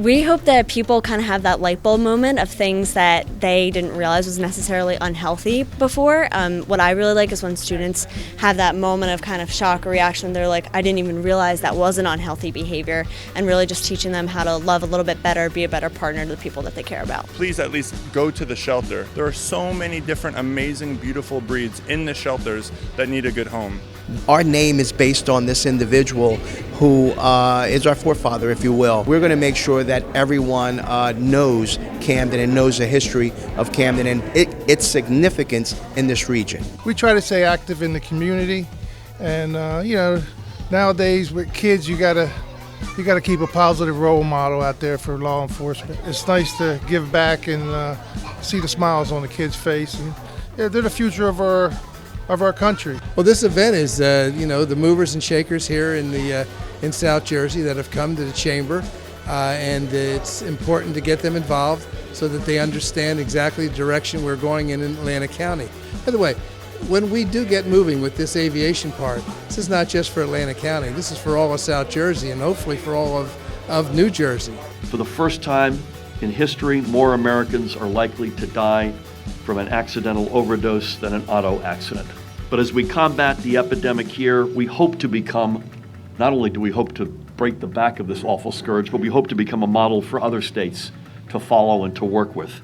We hope that people kind of have that light bulb moment of things that they didn't realize was necessarily unhealthy before. What I really like is when students have that moment of kind of shock or reaction. They're like, I didn't even realize that was an unhealthy behavior, and really just teaching them how to love a little bit better, be a better partner to the people that they care about. Please at least go to the shelter. There are so many different amazing, beautiful breeds in the shelters that need a good home. Our name is based on this individual who is our forefather, if you will. We're going to make sure that everyone knows Camden and knows the history of Camden and its significance in this region. We try to stay active in the community, and nowadays with kids, you gotta keep a positive role model out there for law enforcement. It's nice to give back and see the smiles on the kids' face. And, yeah, they're the future of our country. Well, this event is, the movers and shakers here in South Jersey that have come to the chamber, and it's important to get them involved so that they understand exactly the direction we're going in Atlantic County. By the way, when we do get moving with this aviation part, this is not just for Atlantic County. This is for all of South Jersey and hopefully for all of New Jersey. For the first time in history, more Americans are likely to die from an accidental overdose than an auto accident. But as we combat the epidemic here, we hope to become, not only do we hope to break the back of this awful scourge, but we hope to become a model for other states to follow and to work with.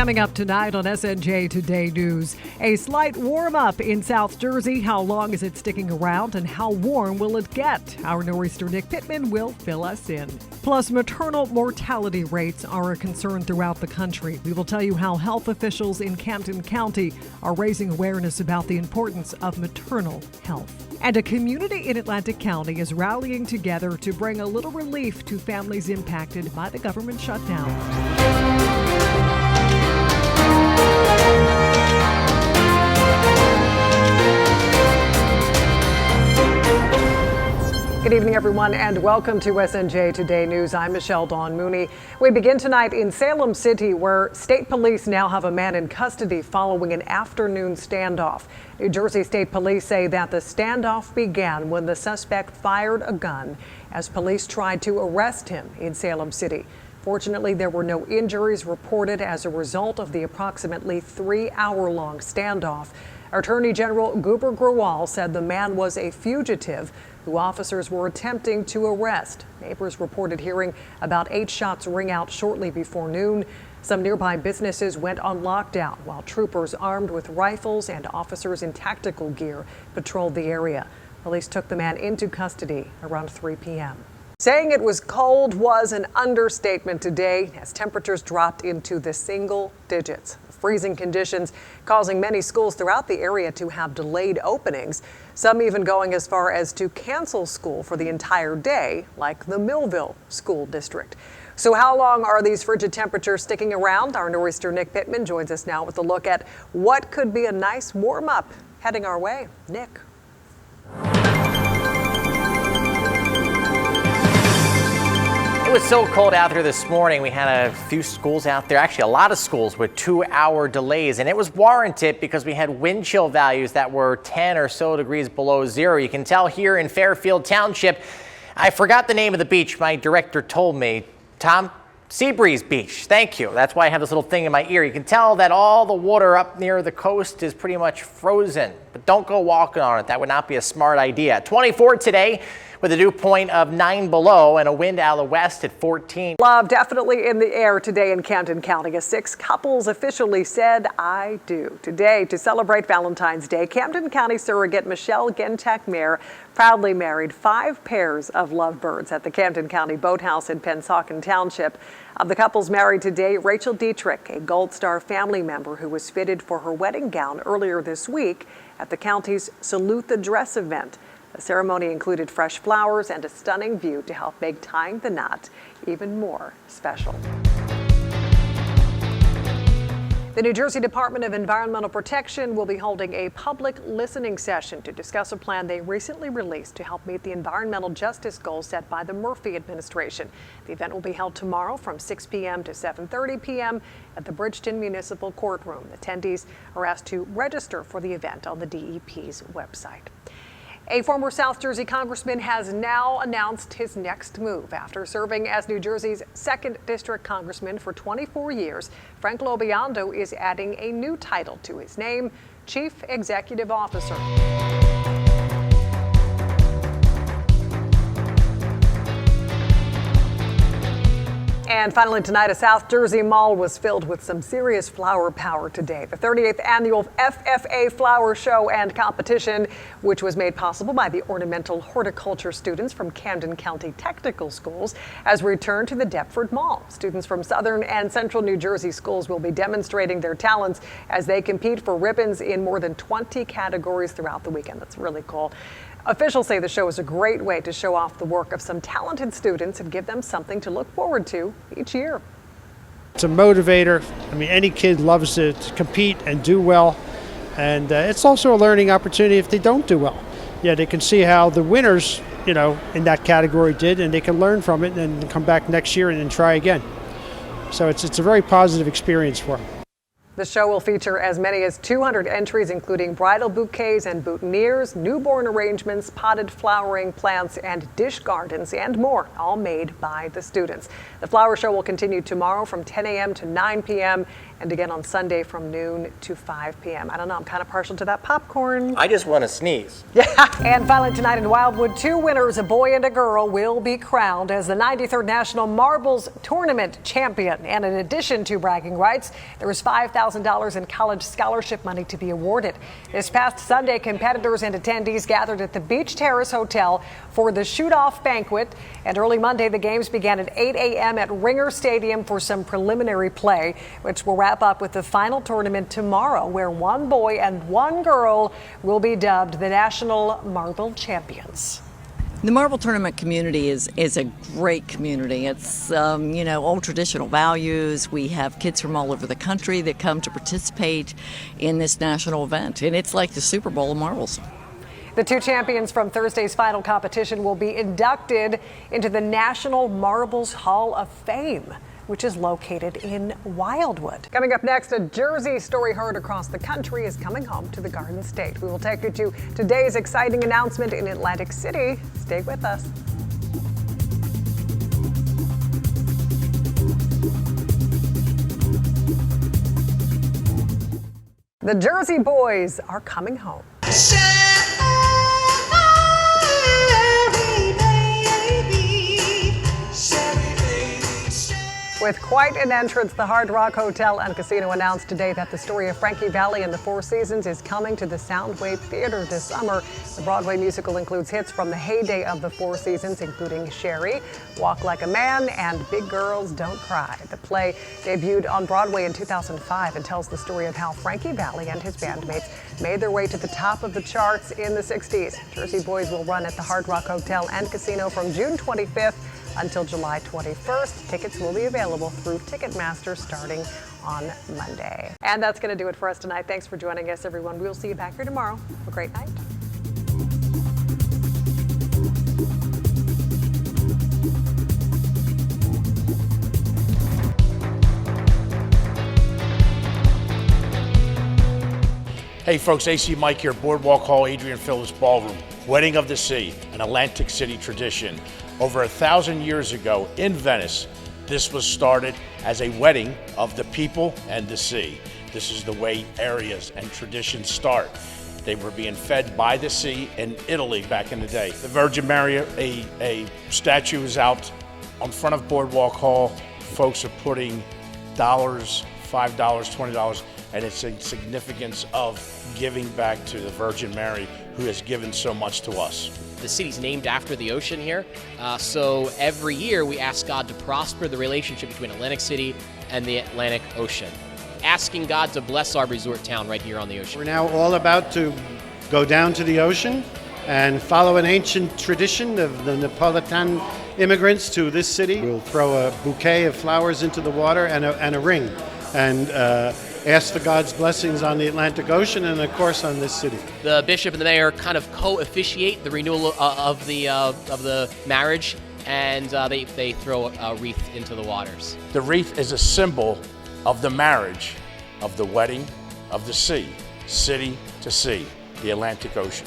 Coming up tonight on SNJ Today News, a slight warm-up in South Jersey. How long is it sticking around and how warm will it get? Our nor'easter Nick Pittman will fill us in. Plus, maternal mortality rates are a concern throughout the country. We will tell you how health officials in Camden County are raising awareness about the importance of maternal health. And a community in Atlantic County is rallying together to bring a little relief to families impacted by the government shutdown. Good evening, everyone, and welcome to SNJ Today News. I'm Michelle Dawn Mooney. We begin tonight in Salem City, where state police now have a man in custody following an afternoon standoff. New Jersey State Police say that the standoff began when the suspect fired a gun as police tried to arrest him in Salem City. Fortunately, there were no injuries reported as a result of the approximately 3-hour-long standoff. Attorney General Goober Grewal said the man was a fugitive who officers were attempting to arrest. Neighbors reported hearing about 8 shots ring out shortly before noon. Some nearby businesses went on lockdown while troopers armed with rifles and officers in tactical gear patrolled the area. Police took the man into custody around 3 p.m. Saying it was cold was an understatement today as temperatures dropped into the single digits. Freezing conditions causing many schools throughout the area to have delayed openings, some even going as far as to cancel school for the entire day, like the Millville School District. So how long are these frigid temperatures sticking around? Our nor'easter Nick Pittman joins us now with a look at what could be a nice warm-up heading our way. Nick. It was so cold out there this morning. We had a few schools out there, actually a lot of schools with 2-hour delays, and it was warranted because we had wind chill values that were 10 or so degrees below zero. You can tell here in Fairfield Township, I forgot the name of the beach. My director told me, Tom, Seabreeze Beach. Thank you. That's why I have this little thing in my ear. You can tell that all the water up near the coast is pretty much frozen, but don't go walking on it. That would not be a smart idea. 24 today, with a dew point of 9 below and a wind out of the west at 14. Love definitely in the air today in Camden County as 6 couples officially said I do. Today, to celebrate Valentine's Day, Camden County surrogate Michelle Gentek-Mayer proudly married 5 pairs of lovebirds at the Camden County Boathouse in Pennsauken Township. Of the couples married today, Rachel Dietrich, a Gold Star family member who was fitted for her wedding gown earlier this week at the county's Salute the Dress event. The ceremony included fresh flowers and a stunning view to help make tying the knot even more special. The New Jersey Department of Environmental Protection will be holding a public listening session to discuss a plan they recently released to help meet the environmental justice goals set by the Murphy administration. The event will be held tomorrow from 6 p.m. to 7:30 p.m. at the Bridgeton Municipal Courtroom. Attendees are asked to register for the event on the DEP's website. A former South Jersey congressman has now announced his next move. After serving as New Jersey's 2nd District congressman for 24 years, Frank Lobiondo is adding a new title to his name, Chief Executive Officer. And finally tonight, a South Jersey mall was filled with some serious flower power today. The 38th annual FFA Flower Show and Competition, which was made possible by the ornamental horticulture students from Camden County Technical Schools, has returned to the Deptford Mall. Students from Southern and Central New Jersey schools will be demonstrating their talents as they compete for ribbons in more than 20 categories throughout the weekend. That's really cool. Officials say the show is a great way to show off the work of some talented students and give them something to look forward to each year. It's a motivator. I mean, any kid loves to compete and do well. And it's also a learning opportunity if they don't do well. Yeah, they can see how the winners, in that category did, and they can learn from it and come back next year and then try again. So it's a very positive experience for them. The show will feature as many as 200 entries, including bridal bouquets and boutonnieres, newborn arrangements, potted flowering plants, and dish gardens, and more, all made by the students. The flower show will continue tomorrow from 10 a.m. to 9 p.m. and again on Sunday from noon to 5 p.m. I don't know, I'm kind of partial to that popcorn. I just want to sneeze. Yeah. And finally tonight in Wildwood, 2 winners, a boy and a girl, will be crowned as the 93rd National Marbles Tournament champion. And in addition to bragging rights, there is $5,000 in college scholarship money to be awarded. This past Sunday, competitors and attendees gathered at the Beach Terrace Hotel for the shoot-off banquet. And early Monday, the games began at 8 a.m. at Ringer Stadium for some preliminary play, which will wrap up with the final tournament tomorrow, where 1 boy and 1 girl will be dubbed the National Marble Champions. The marble tournament community is a great community. It's, old traditional values. We have kids from all over the country that come to participate in this national event, and it's like the Super Bowl of marbles. The 2 champions from Thursday's final competition will be inducted into the National Marbles Hall of Fame, which is located in Wildwood. Coming up next, a Jersey story heard across the country is coming home to the Garden State. We will take you to today's exciting announcement in Atlantic City. Stay with us. The Jersey boys are coming home. With quite an entrance, the Hard Rock Hotel and Casino announced today that the story of Frankie Valli and the Four Seasons is coming to the Soundwave Theater this summer. The Broadway musical includes hits from the heyday of the Four Seasons, including Sherry, Walk Like a Man, and Big Girls Don't Cry. The play debuted on Broadway in 2005 and tells the story of how Frankie Valli and his bandmates made their way to the top of the charts in the 60s. Jersey Boys will run at the Hard Rock Hotel and Casino from June 25th until July 21st. Tickets will be available through Ticketmaster starting on Monday. And that's going to do it for us tonight. Thanks for joining us, everyone. We'll see you back here tomorrow. Have a great night. Hey folks, AC Mike here, Boardwalk Hall, Adrian Phillips Ballroom. Wedding of the Sea, an Atlantic City tradition. Over 1,000 years ago in Venice, this was started as a wedding of the people and the sea. This is the way areas and traditions start. They were being fed by the sea in Italy back in the day. The Virgin Mary, a statue is out on front of Boardwalk Hall. Folks are putting dollars, $5, $20, and it's a significance of giving back to the Virgin Mary, who has given so much to us. The city's named after the ocean here, so every year we ask God to prosper the relationship between Atlantic City and the Atlantic Ocean, asking God to bless our resort town right here on the ocean. We're now all about to go down to the ocean and follow an ancient tradition of the Neapolitan immigrants to this city. We'll throw a bouquet of flowers into the water and a ring, and ask for God's blessings on the Atlantic Ocean and, of course, on this city. The bishop and the mayor kind of co-officiate the renewal of the marriage, and they throw a wreath into the waters. The wreath is a symbol of the marriage, of the wedding of the sea, city to sea, the Atlantic Ocean.